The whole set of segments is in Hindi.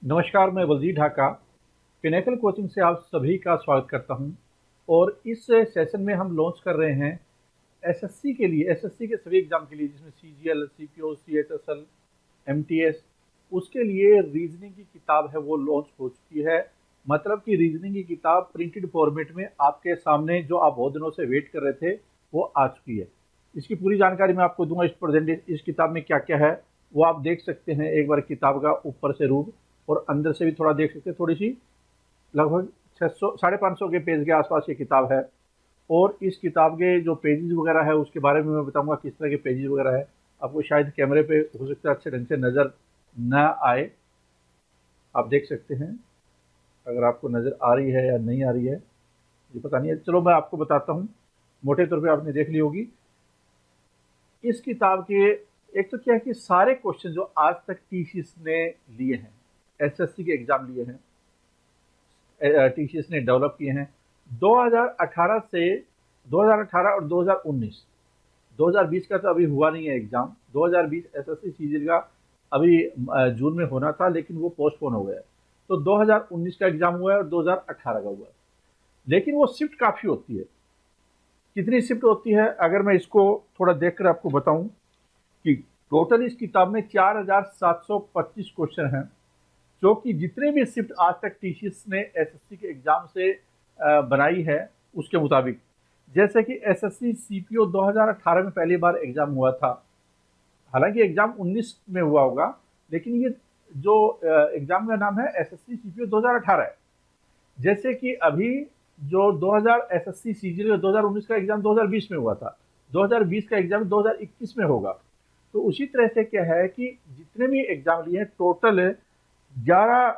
नमस्कार, मैं बलजीत ढाका पिनेकल कोचिंग से आप सभी का स्वागत करता हूं। और इस सेशन में हम लॉन्च कर रहे हैं एसएससी के लिए, एसएससी के सभी एग्जाम के लिए, जिसमें सीजीएल, सीपीओ, सीएचएसएल, एमटीएस, उसके लिए रीजनिंग की किताब है वो लॉन्च हो चुकी है। मतलब कि रीजनिंग की किताब प्रिंटेड फॉर्मेट में आपके सामने, जो आप बहुत दिनों से वेट कर रहे थे, वो आ चुकी है। इसकी पूरी जानकारी मैं आपको दूंगा। इस किताब में क्या क्या है वो आप देख सकते हैं। एक बार किताब का ऊपर से रूप और अंदर से भी थोड़ा देख सकते हैं। थोड़ी सी लगभग 600 550 के पेज के आसपास ये किताब है। और इस किताब के जो पेजेस वगैरह है उसके बारे में मैं बताऊंगा किस तरह के पेजेस वगैरह है। आपको शायद कैमरे पे हो सकता है अच्छे ढंग से नज़र न आए, आप देख सकते हैं। अगर आपको नज़र आ रही है या नहीं आ रही है ये पता नहीं है, चलो मैं आपको बताता हूँ। मोटे तौर पे आपने देख ली होगी इस किताब के। एक तो क्या है कि सारे क्वेश्चन जो आज तक टीसीएस ने लिए हैं, एसएससी के एग्जाम लिए हैं, टीसीएस ने डेवलप किए हैं 2018 से 2018 और 2019। 2020 का तो अभी हुआ नहीं है एग्जाम। 2020 एसएससी सीजीएल का अभी जून में होना था, लेकिन वो पोस्टपोन हो गया। तो 2019 का एग्जाम हुआ है और 2018 का हुआ है। लेकिन वो शिफ्ट काफ़ी होती है। कितनी शिफ्ट होती है अगर मैं इसको थोड़ा देखकर आपको बताऊं कि टोटल इस किताब में 4725 क्वेश्चन हैं, जो कि जितने भी शिफ्ट आज तक टीसीएस ने एसएससी के एग्जाम से बनाई है उसके मुताबिक। जैसे कि एसएससी सीपीओ 2018 में पहली बार एग्जाम हुआ था। हालांकि एग्जाम 19 में हुआ होगा, लेकिन ये जो एग्जाम का नाम है एसएससी सीपीओ 2018 है। जैसे कि अभी जो 2000 एसएससी सीजीएल 2019 का एग्जाम 2020 में हुआ था, 2020 का एग्जाम 2021 में होगा। तो उसी तरह से क्या है कि जितने भी एग्जाम लिए हैं टोटल 11,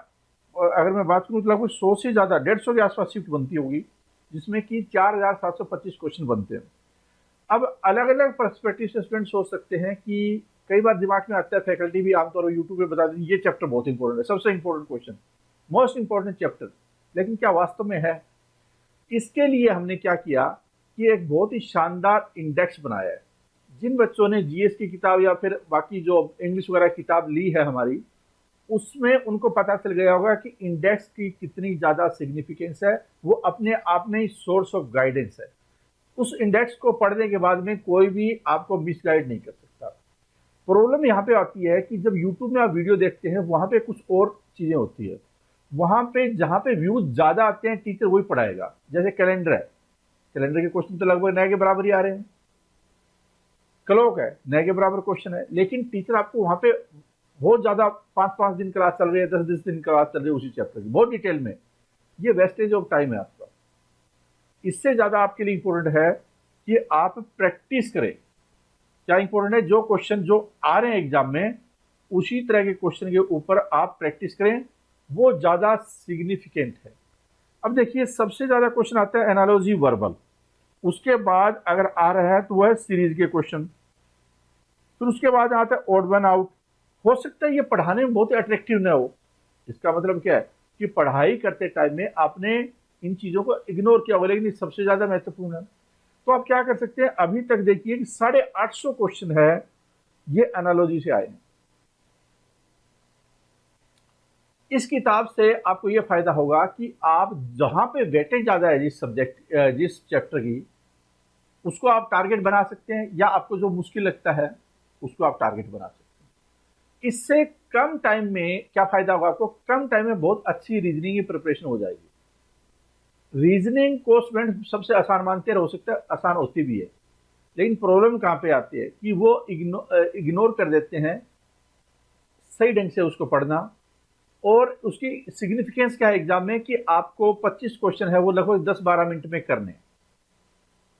अगर मैं बात करूँ तो लगभग 100 से ज़्यादा, 150 के आसपास शिफ्ट बनती होगी, जिसमें कि 4725 क्वेश्चन बनते हैं। अब अलग अलग पर्सपेक्टिव से स्टूडेंट सोच सकते हैं कि कई बार दिमाग में आता है, फैकल्टी भी आमतौर पर यूट्यूब पे बता दें ये चैप्टर बहुत इंपॉर्टेंट है, सबसे important question, most important chapter. लेकिन क्या वास्तव में है? इसके लिए हमने क्या किया कि एक बहुत ही शानदार इंडेक्स बनाया है। जिन बच्चों ने जीएस की किताब या फिर बाकी जो इंग्लिश वगैरह किताब ली है हमारी, उसमें उनको पता चल गया होगा कि इंडेक्स की कितनी ज़्यादा सिग्निफिकेंस है। वो अपने आप में ही सोर्स ऑफ गाइडेंस है। उस इंडेक्स को पढ़ने के बाद में कोई भी आपको मिसगाइड नहीं कर सकता। प्रॉब्लम यहाँ पे आती है कि जब यूट्यूब में आप वीडियो देखते हैं वहाँ पे कुछ और चीज़ें होती है। वहाँ पे जहाँ पे व्यूज ज़्यादा आते हैं टीचर वही पढ़ाएगा। जैसे कैलेंडर है, कैलेंडर के क्वेश्चन तो लगभग नए के बराबर ही आ रहे हैं। क्लॉक है, नए के बराबर क्वेश्चन है, लेकिन टीचर आपको वहाँ पे बहुत ज़्यादा 5-5 दिन क्लास चल रही है, 10-10 दिन क्लास चल रही है उसी चैप्टर की, बहुत डिटेल में। ये वेस्टेज ऑफ टाइम है आपका। इससे ज़्यादा आपके लिए इंपॉर्टेंट है कि आप प्रैक्टिस करें। क्या इंपॉर्टेंट है? जो क्वेश्चन जो आ रहे हैं एग्जाम में उसी तरह के क्वेश्चन के ऊपर आप प्रैक्टिस करें, वो ज़्यादा सिग्निफिकेंट है। अब देखिए सबसे ज़्यादा क्वेश्चन आता है एनालॉजी वर्बल, उसके बाद अगर आ रहा है तो वह है सीरीज के क्वेश्चन, फिर उसके बाद आता है ऑड वन आउट। हो सकता है ये पढ़ाने में बहुत अट्रैक्टिव ना हो। इसका मतलब क्या है कि पढ़ाई करते टाइम में आपने इन चीज़ों को इग्नोर किया होगा, लेकिन सबसे ज़्यादा महत्वपूर्ण है। तो आप क्या कर सकते हैं, अभी तक देखिए कि 850 क्वेश्चन है ये एनालॉजी से आए हैं। इस किताब से आपको यह फायदा होगा कि आप जहां पे वेटेज ज्यादा है जिस चैप्टर की, उसको आप टारगेट बना सकते हैं, या आपको जो मुश्किल लगता है उसको आप टारगेट बना सकते हैं। इससे कम टाइम में क्या फायदा होगा आपको? कम टाइम में बहुत अच्छी रीजनिंग की प्रिपरेशन हो जाएगी। रीजनिंग को स्टूडेंट सबसे आसान मानते हैं, हो सकता है आसान होती भी है, लेकिन प्रॉब्लम कहां पे आती है कि वो इग्नोर कर देते हैं सही ढंग से उसको पढ़ना। और उसकी सिग्निफिकेंस क्या है एग्जाम में कि आपको 25 क्वेश्चन है वो लगभग 10-12 मिनट में करने,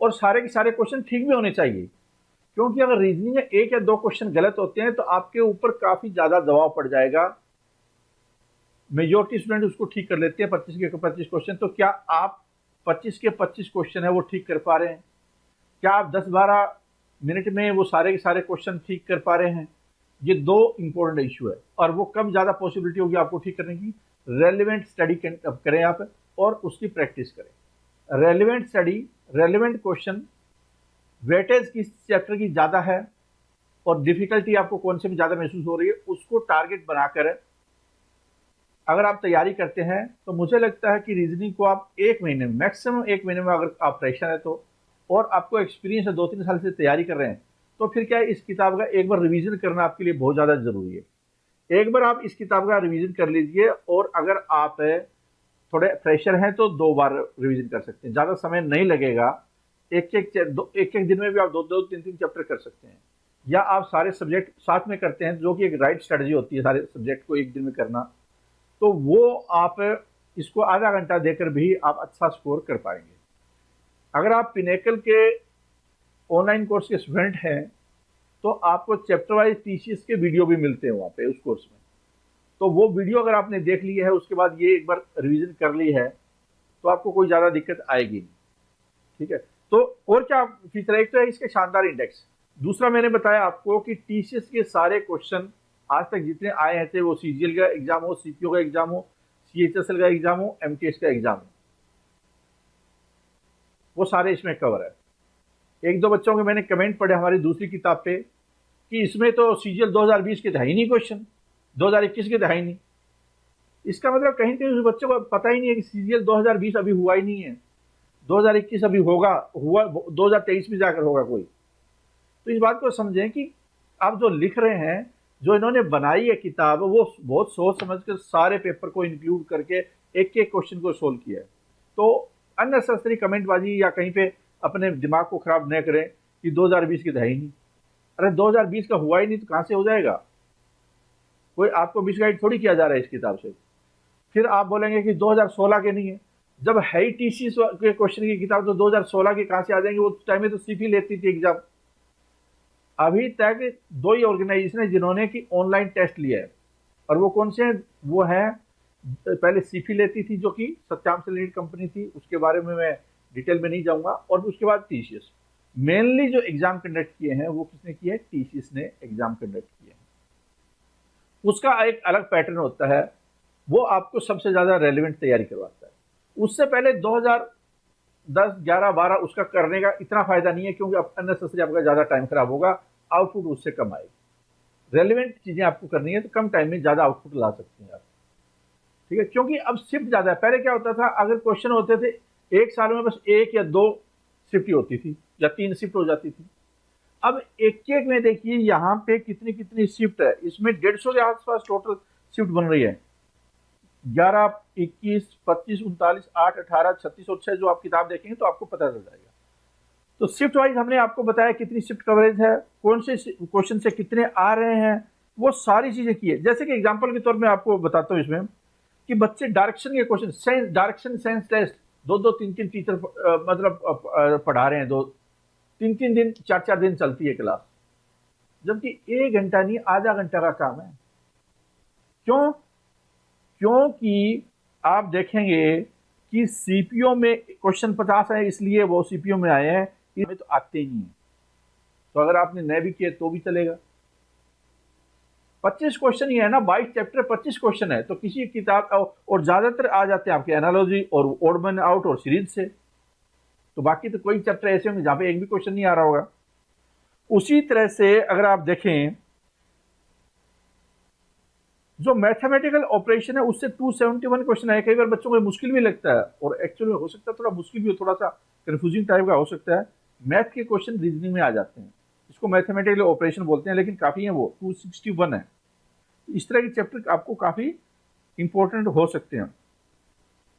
और सारे के सारे क्वेश्चन ठीक भी होने चाहिए। क्योंकि अगर रीजनिंग में 1 या 2 क्वेश्चन गलत होते हैं तो आपके ऊपर काफी ज्यादा दबाव पड़ जाएगा। मेजोरिटी स्टूडेंट उसको ठीक कर लेते हैं 25 के 25 क्वेश्चन। तो क्या आप 25 के 25 क्वेश्चन है वो ठीक कर पा रहे हैं? क्या आप 10-12 मिनट में वो सारे के सारे क्वेश्चन ठीक कर पा रहे हैं? ये 2 इंपॉर्टेंट इशू है, और वो कम ज्यादा पॉसिबिलिटी होगी आपको ठीक करने की। रेलिवेंट स्टडी करें आप और उसकी प्रैक्टिस करें। Relevant study, relevant question, weightage किस चैप्टर की ज्यादा है और डिफिकल्टी आपको कौन से में ज्यादा महसूस हो रही है, उसको टारगेट बनाकर अगर आप तैयारी करते हैं तो मुझे लगता है कि रीजनिंग को आप 1 महीने में, मैक्सिमम 1 महीने में, अगर आप फ्रेशर है तो, और आपको एक्सपीरियंस है, 2-3 साल से तैयारी कर रहे हैं, तो फिर क्या है, इस किताब का एक बार रिवीजन करना आपके लिए बहुत ज़्यादा ज़रूरी है। एक बार आप इस किताब का रिवीजन कर लीजिए, और अगर आप थोड़े फ्रेशर हैं तो 2 बार रिवीजन कर सकते हैं, ज़्यादा समय नहीं लगेगा। एक एक दिन में भी आप 2-2, 3-3 चैप्टर कर सकते हैं, या आप सारे सब्जेक्ट साथ में करते हैं, जो कि एक राइट स्ट्रेटजी होती है, सारे सब्जेक्ट को एक दिन में करना, तो वो आप इसको आधा घंटा देकर भी आप अच्छा स्कोर कर पाएंगे। अगर आप पिनेकल के ऑनलाइन कोर्स के स्टूडेंट हैं तो आपको चैप्टर वाइज टीसीएस के वीडियो भी मिलते हैं वहाँ पे उस कोर्स में, तो वो वीडियो अगर आपने देख ली है, उसके बाद ये एक बार रिवीजन कर ली है, तो आपको कोई ज़्यादा दिक्कत आएगी नहीं। ठीक है, तो और क्या फीचर है, एक तो है इसके शानदार इंडेक्स, दूसरा मैंने बताया आपको कि टीसीएस के सारे क्वेश्चन आज तक जितने आए हैं, चाहे वो सीजीएल का एग्जाम हो, सीपीओ का एग्जाम हो, सीएचएसएल का एग्जाम हो, एमटीएस का एग्जाम हो, वो सारे इसमें कवर है। एक दो बच्चों के मैंने कमेंट पढ़े हमारी दूसरी किताब पे कि इसमें तो सीजीएल 2020 के था ही नहीं क्वेश्चन, 2021 के था ही नहीं। इसका मतलब कहीं कहीं उस बच्चों को पता ही नहीं है कि सीजीएल 2020 अभी हुआ ही नहीं है, 2021 अभी होगा, हुआ 2023 में जाकर होगा कोई। तो इस बात को समझें कि आप जो लिख रहे हैं, जो इन्होंने बनाई है किताब, वो बहुत सोच समझ कर सारे पेपर को इंक्लूड करके एक एक क्वेश्चन को सोल्व किया है। तो अननेसेसरी कमेंटबाजी या कहीं पे अपने दिमाग को खराब न करें कि 2020 की था ही नहीं। अरे 2020 का हुआ ही नहीं तो कहाँ से हो जाएगा? कोई आपको मिसगाइड थोड़ी किया जा रहा है इस किताब से। फिर आप बोलेंगे कि 2016 के नहीं है, जब है ही टीसी के क्वेश्चन की किताब तो 2016 के कहाँ से आ जाएंगे? वो टाइम में तो सीपी लेती थी एग्जाम। अभी तक 2 ही ऑर्गेनाइजेशन है जिन्होंने कि ऑनलाइन टेस्ट लिया है, और वो कौन से हैं? वो है, पहले सीफी लेती थी जो कि सत्याम से लिमिटेड कंपनी थी, उसके बारे में मैं डिटेल में नहीं जाऊंगा, और उसके बाद टीसीएस। मेनली जो एग्जाम कंडक्ट किए हैं वो किसने किए? टीसीएस ने एग्जाम कंडक्ट किए हैं। उसका एक अलग पैटर्न होता है, वो आपको सबसे ज्यादा रेलिवेंट तैयारी करवाता है। उससे पहले 2010, 11, 12 उसका करने का इतना फायदा नहीं है, क्योंकि अननेसेसरी आपका ज्यादा टाइम खराब होगा, आउटपुट उससे कम आएगी। रेलिवेंट चीजें आपको करनी है तो कम टाइम में ज्यादा आउटपुट ला सकते हैं आप। ठीक है, क्योंकि अब शिफ्ट ज्यादा है। पहले क्या होता था, अगर क्वेश्चन होते थे एक साल में बस 1 या 2 शिफ्ट ही होती थी, या 3 शिफ्ट हो जाती थी। अब एक एक में देखिए यहाँ पे कितनी कितनी शिफ्ट है, इसमें 150 के आसपास टोटल शिफ्ट बन रही है। 11, 21, 25, 39, 8, 18, 36 और 6 जो आप किताब देखेंगे तो आपको पता चल जाएगा। तो शिफ्ट वाइज हमने आपको बताया कितनी शिफ्ट कवरेज है, कौन से क्वेश्चन से कितने आ रहे हैं, वो सारी चीजें की है। जैसे कि एग्जांपल के तौर में आपको बताता हूँ इसमें कि बच्चे डायरेक्शन के question, sense direction sense test 2-2, 3-3 teacher पढ़ा रहे हैं, 2-3 दिन, 4-4 दिन चलती है क्लास, जबकि 1 घंटा नहीं, आधा घंटा का काम है। क्यों? क्योंकि आप देखेंगे कि सीपीओ में क्वेश्चन 50 है, इसलिए वो सीपीओ में आए हैं, इसमें तो आते ही नहीं है। तो अगर आपने नए भी किए तो भी चलेगा। 25 क्वेश्चन ही है ना, 22 चैप्टर, 25 क्वेश्चन है, तो किसी किताब और ज्यादातर आ जाते हैं आपके एनालॉजी और ओड मन आउट और सीरीज से। तो बाकी तो कोई चैप्टर ऐसे होंगे जहां पे एक भी क्वेश्चन नहीं आ रहा होगा। उसी तरह से अगर आप देखें, जो मैथमेटिकल ऑपरेशन है उससे 271 क्वेश्चन है। कई बार बच्चों को मुश्किल भी लगता है, और एक्चुअली हो सकता है थोड़ा मुश्किल भी हो, थोड़ा सा कंफ्यूजिंग टाइप का हो सकता है। मैथ के क्वेश्चन रीजनिंग में आ जाते हैं, इसको मैथमेटिकल ऑपरेशन बोलते हैं, लेकिन काफी है, वो 261 है। इस तरह के चैप्टर आपको काफी इंपॉर्टेंट हो सकते हैं।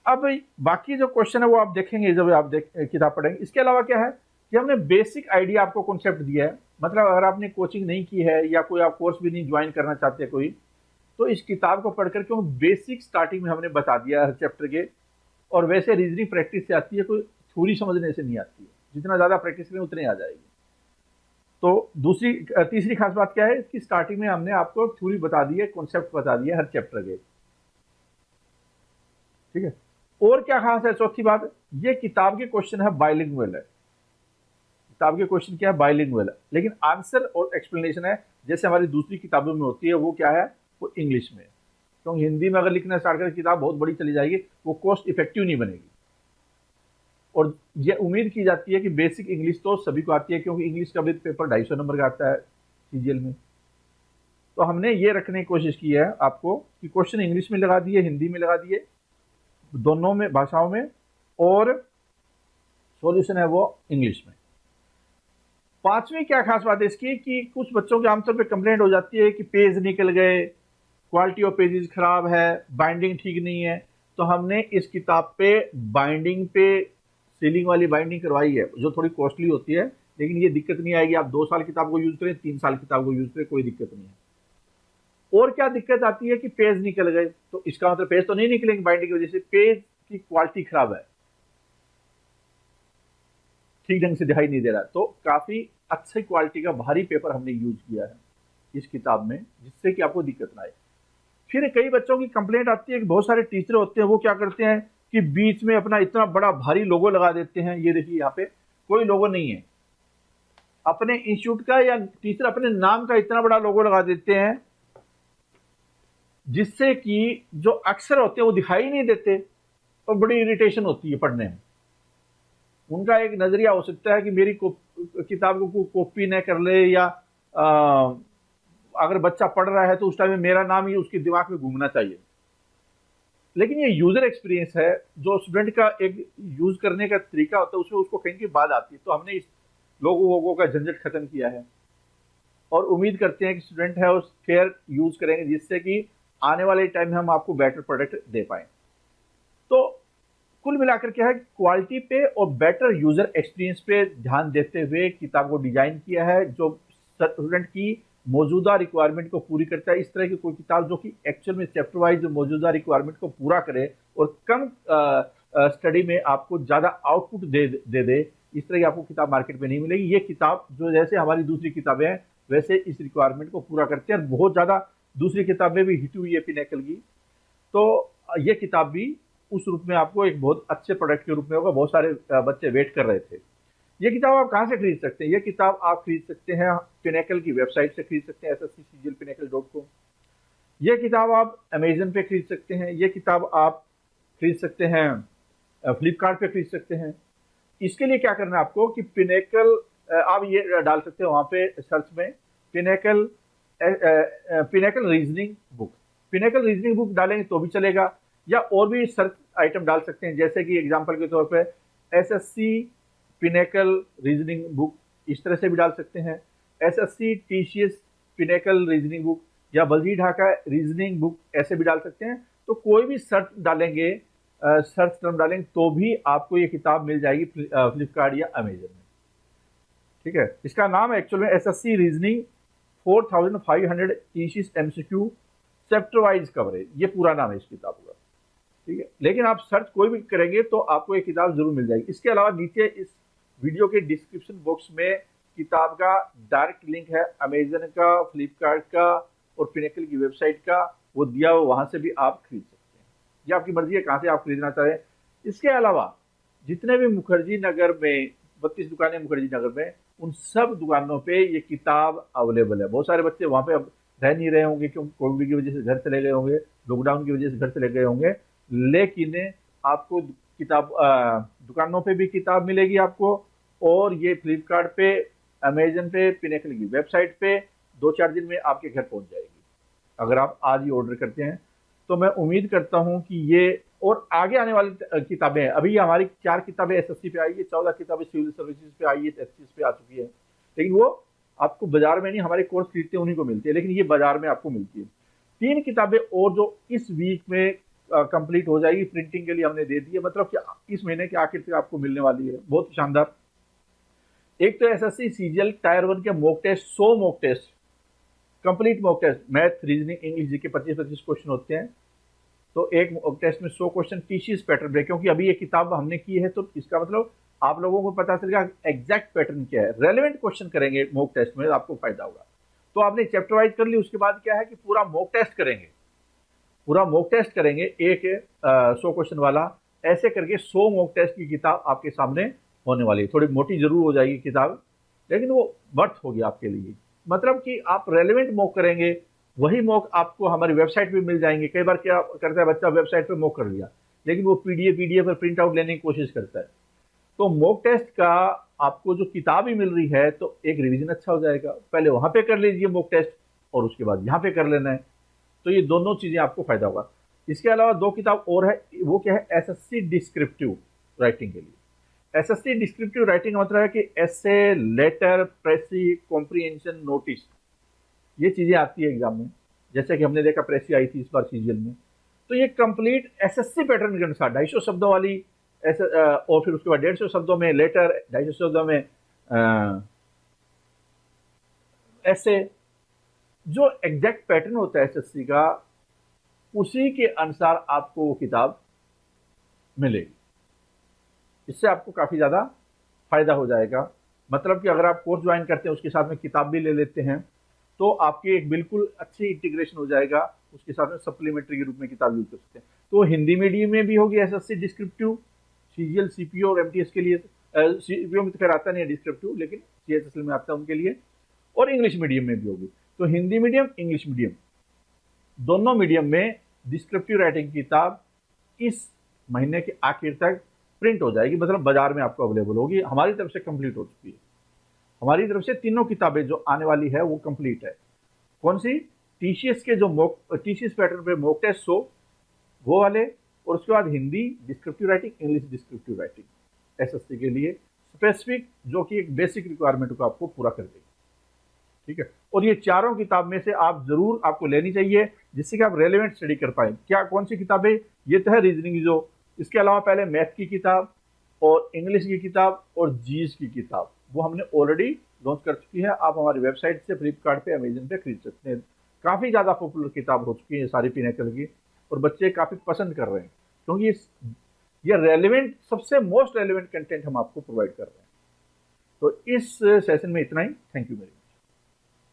अब बाकी जो क्वेश्चन है वो आप देखेंगे जब आप किताब पढ़ेंगे। इसके अलावा क्या है कि हमने बेसिक आइडिया आपको कॉन्सेप्ट दिया है। मतलब अगर आपने कोचिंग नहीं की है या कोई आप कोर्स भी नहीं ज्वाइन करना चाहते कोई, तो इस किताब को पढ़कर क्यों बेसिक स्टार्टिंग में हमने बता दिया हर चैप्टर के। और वैसे रीजनिंग प्रैक्टिस से आती है, कोई थ्योरी समझने से नहीं आती है, जितना ज्यादा प्रैक्टिस करें उतनी आ जाएगी। तो तीसरी खास बात क्या है, इसकी स्टार्टिंग में हमने आपको थ्योरी बता दी है, कॉन्सेप्ट बता दिया हर चैप्टर के। ठीक है, और क्या खास है? चौथी बात, ये किताब के क्वेश्चन है बाइलिंगुअल है। किताब के क्वेश्चन क्या है? बाइलिंगुअल है, लेकिन आंसर और एक्सप्लेनेशन है जैसे हमारी दूसरी किताबों में होती है, वो क्या है? वो इंग्लिश में। क्योंकि हिंदी में अगर लिखना स्टार्ट करें किताब बहुत बड़ी चली जाएगी, वो कॉस्ट इफेक्टिव नहीं बनेगी। और ये उम्मीद की जाती है कि बेसिक इंग्लिश तो सभी को आती है, क्योंकि इंग्लिश का भी पेपर 250 नंबर का आता है सीजीएल में। तो हमने ये रखने की कोशिश की है आपको कि क्वेश्चन इंग्लिश में लगा दिए, हिंदी में लगा दिए, दोनों में भाषाओं में, और सॉल्यूशन है वो इंग्लिश में। पांचवी क्या खास बात है इसकी कि कुछ बच्चों के आमतौर पे कंप्लेंट हो जाती है कि पेज निकल गए, क्वालिटी ऑफ पेजेस खराब है, बाइंडिंग ठीक नहीं है। तो हमने इस किताब पे बाइंडिंग पे सीलिंग वाली बाइंडिंग करवाई है, जो थोड़ी कॉस्टली होती है, लेकिन ये दिक्कत नहीं आएगी। आप 2 साल किताब को यूज करें, 3 साल किताब को यूज करें, कोई दिक्कत नहीं है। और क्या दिक्कत आती है कि पेज निकल गए, तो इसका मतलब पेज तो नहीं निकलेंगे बाइंडिंग की वजह से, पेज की क्वालिटी खराब है, ठीक ढंग से दिखाई नहीं दे रहा। तो काफी अच्छी क्वालिटी का भारी पेपर हमने यूज किया है इस किताब में, जिससे कि आपको दिक्कत ना आए। फिर कई बच्चों की कंप्लेंट आती है कि बहुत सारे टीचर होते हैं, वो क्या करते हैं कि बीच में अपना इतना बड़ा भारी लोगो लगा देते हैं। ये देखिए यहाँ पे कोई लोगो नहीं है, अपने इंस्टीट्यूट का या टीचर अपने नाम का इतना बड़ा लोगो लगा देते हैं, जिससे कि जो अक्षर होते हैं वो दिखाई नहीं देते और बड़ी इरिटेशन होती है पढ़ने में। उनका एक नजरिया हो सकता है कि मेरी किताब को कॉपी न कर ले, या अगर बच्चा पढ़ रहा है तो उस टाइम में मेरा नाम ही उसके दिमाग में घूमना चाहिए। लेकिन ये यूजर एक्सपीरियंस है, जो स्टूडेंट का एक यूज करने का तरीका होता है, उसमें उसको कहीं की बात आती है। तो हमने इस लोगों का झंझट खत्म किया है और उम्मीद करते हैं कि स्टूडेंट है उस फेयर यूज करेंगे, जिससे कि आने वाले टाइम में हम आपको बेटर प्रोडक्ट दे पाए। तो कुल मिलाकर क्या है, क्वालिटी पे और बेटर यूजर एक्सपीरियंस पे ध्यान देते हुए किताब को डिजाइन किया है, जो स्टूडेंट की मौजूदा रिक्वायरमेंट को पूरी करता है। इस तरह की कोई किताब जो कि एक्चुअल में चैप्टर वाइज मौजूदा रिक्वायरमेंट को पूरा करे और कम स्टडी में आपको ज्यादा आउटपुट दे, इस तरह की आपको किताब मार्केट में नहीं मिलेगी। ये किताब जो जैसे हमारी दूसरी किताबें हैं वैसे इस रिक्वायरमेंट को पूरा करते हैं, और बहुत ज्यादा दूसरी किताबें भी हिट हुई है पिनेकल की। तो ये किताब भी उस रूप में आपको एक बहुत अच्छे प्रोडक्ट के रूप में होगा। बहुत सारे बच्चे वेट कर रहे थे। ये किताब आप कहाँ से खरीद सकते हैं? ये किताब आप खरीद सकते हैं पिनेकल की वेबसाइट से खरीद सकते हैं, sscgl-pinnacle.com। ये किताब आप अमेजन पे खरीद सकते हैं। ये किताब आप खरीद सकते हैं फ्लिपकार्ट पे खरीद सकते हैं। इसके लिए क्या करना है आपको कि पिनेकल आप ये डाल सकते हैं वहाँ पे सर्च में pinnacle reasoning book. Pinnacle reasoning book डालेंगे तो भी चलेगा, या और भी सर्च आइटम डाल सकते हैं, जैसे कि एग्जांपल के तौर पे एसएससी पिनेकल रीजनिंग बुक, इस तरह से भी डाल सकते हैं। SSC TCS pinnacle reasoning book या बलजी ढाका रीजनिंग बुक, ऐसे भी डाल सकते हैं। तो कोई भी सर्च डालेंगे, सर्च टर्म डालेंगे तो भी आपको ये किताब मिल जाएगी फ्लिपकार्ट या अमेजन में। ठीक है, इसका नाम है एक्चुअल में SSC reasoning 4500 TCS MCQ chapter wise coverage, ये पूरा नाम है इस किताब का। ठीक है, लेकिन आप सर्च कोई भी करेंगे तो आपको ये किताब जरूर मिल जाएगी। इसके अलावा नीचे इस वीडियो के डिस्क्रिप्शन बॉक्स में किताब का डायरेक्ट लिंक है अमेजन का, फ्लिपकार्ट का और पिनेकल की वेबसाइट का, वो दिया हो, वहां से भी आप खरीद सकते हैं। ये आपकी मर्जी है कहाँ से आप खरीदना चाहें। इसके अलावा जितने भी मुखर्जी नगर में 32 दुकानें मुखर्जी नगर में, उन सब दुकानों पे ये किताब अवेलेबल है। बहुत सारे बच्चे वहां पे अब रह नहीं रहे होंगे क्योंकि कोविड की वजह से घर चले गए होंगे, लॉकडाउन की वजह से घर चले गए होंगे, लेकिन आपको किताब दुकानों पे भी किताब मिलेगी आपको, और ये फ्लिपकार्ट पे, अमेजन पे, पिनेकल की वेबसाइट पे 2-4 दिन में आपके घर पहुंच जाएगी अगर आप आज ही ऑर्डर करते हैं। तो मैं उम्मीद करता हूं कि ये और आगे आने वाली किताबें हैं, अभी हमारी 4 किताबें एसएससी पे आई है, 14 किताबें सिविल सर्विसेज पे आई है, एसएससी पे आ चुकी है, लेकिन वो आपको बाजार में नहीं, हमारे कोर्स खरीदते हैं उन्हीं को मिलती है, लेकिन ये बाजार में आपको मिलती है। 3 किताबें और जो इस वीक में कंप्लीट हो जाएगी, प्रिंटिंग के लिए हमने दे दी है, मतलब कि इस महीने के आखिर तक आपको मिलने वाली है, बहुत शानदार। एक तो एसएससी सीजीएल टायर 1 के mock test, 100 mock test, complete mock test, math, reasoning, English, GK 25-25 question होते हैं। तो एक मॉक टेस्ट में 100 क्वेश्चन टीसीएस पैटर्न पे, क्योंकि अभी ये किताब हमने की है तो इसका मतलब आप लोगों को पता चलेगा एग्जैक्ट पैटर्न क्या है। रेलेवेंट क्वेश्चन करेंगे मॉक टेस्ट में, आपको फायदा होगा। तो आपने चैप्टर वाइज कर ली, उसके बाद क्या है कि पूरा मॉक टेस्ट करेंगे, पूरा मॉक टेस्ट करेंगे एक 100 क्वेश्चन वाला, ऐसे करके 100 मॉक टेस्ट की किताब आपके सामने होने वाली है। थोड़ी मोटी जरूर हो जाएगी किताब, लेकिन वो वर्थ होगी आपके लिए। मतलब कि आप रेलेवेंट मॉक करेंगे, वही मॉक आपको हमारी वेबसाइट पे मिल जाएंगे। कई बार क्या करता है बच्चा, वेबसाइट पे मॉक कर लिया लेकिन वो पीडीएफ पर प्रिंट आउट लेने की कोशिश करता है। तो मॉक टेस्ट का आपको जो किताब ही मिल रही है तो एक रिवीजन अच्छा हो जाएगा। पहले वहां पे कर लीजिए मॉक टेस्ट, और उसके बाद यहाँ पे कर लेना है। तो ये दोनों चीज़ें आपको फ़ायदा होगा। इसके अलावा 2 किताब और है, वो क्या है, एसएससी डिस्क्रिप्टिव राइटिंग के लिए। एसएससी डिस्क्रिप्टिव राइटिंग का मतलब है कि एसे, लेटर, प्रेसी, कॉम्प्रिहेंशन, नोटिस, ये चीज़ें आती है एग्जाम में। जैसे कि हमने देखा प्रेसी आई थी इस बार सीजीएल में। तो ये कंप्लीट एसएससी पैटर्न के अनुसार 250 शब्दों वाली ऐसे, और फिर उसके बाद 150 शब्दों में लेटर, 250 शब्दों में ऐसे, जो एग्जैक्ट पैटर्न होता है एसएससी का, उसी के अनुसार आपको वो किताब मिलेगी। इससे आपको काफ़ी ज़्यादा फायदा हो जाएगा। मतलब कि अगर आप कोर्स ज्वाइन करते हैं उसके साथ में किताब भी ले लेते हैं तो आपकी एक बिल्कुल अच्छी इंटीग्रेशन हो जाएगा, उसके साथ में सप्लीमेंट्री के रूप में किताब यूज कर सकते हैं। तो हिंदी मीडियम में भी होगी एसएससी डिस्क्रिप्टिव, सीजीएल, सीपीओ और एमटीएस के लिए। सीपीओ में तो खैर आता नहीं है डिस्क्रिप्टिव, लेकिन सीएचएसएल में आता है उनके लिए। और इंग्लिश मीडियम में भी होगी। तो हिंदी मीडियम, इंग्लिश मीडियम, दोनों मीडियम में डिस्क्रिप्टिव राइटिंग की किताब इस महीने के आखिर तक प्रिंट हो जाएगी, मतलब बाजार में आपको अवेलेबल होगी। हमारी तरफ से कंप्लीट हो चुकी है। हमारी तरफ से तीनों किताबें जो आने वाली है वो कंप्लीट है। कौन सी? टीसीएस के जो टीसीएस पैटर्न पे मॉक टेस्ट हो वो वाले, और उसके बाद Hindi descriptive writing, English descriptive writing SSC के लिए स्पेसिफिक, जो कि एक बेसिक रिक्वायरमेंट को आपको पूरा कर देगी। ठीक है। और ये चारों किताब में से आप जरूर आपको लेनी चाहिए, जिससे कि आप रेलेवेंट स्टडी कर पाए। क्या कौन सी किताबें? ये तो है रीजनिंग जो, इसके अलावा पहले मैथ की किताब और इंग्लिश की किताब और जीएस की किताब, वो हमने ऑलरेडी लॉन्च कर चुकी है। आप हमारी वेबसाइट से, फ्लिपकार्ट पे, अमेजन पे खरीद सकते हैं। काफ़ी ज़्यादा पॉपुलर किताब हो चुकी है सारी पिनेकल की, और बच्चे काफ़ी पसंद कर रहे हैं, क्योंकि ये रेलिवेंट, सबसे मोस्ट रेलिवेंट कंटेंट हम आपको प्रोवाइड कर रहे हैं। तो इस सेशन में इतना ही। Thank you very much.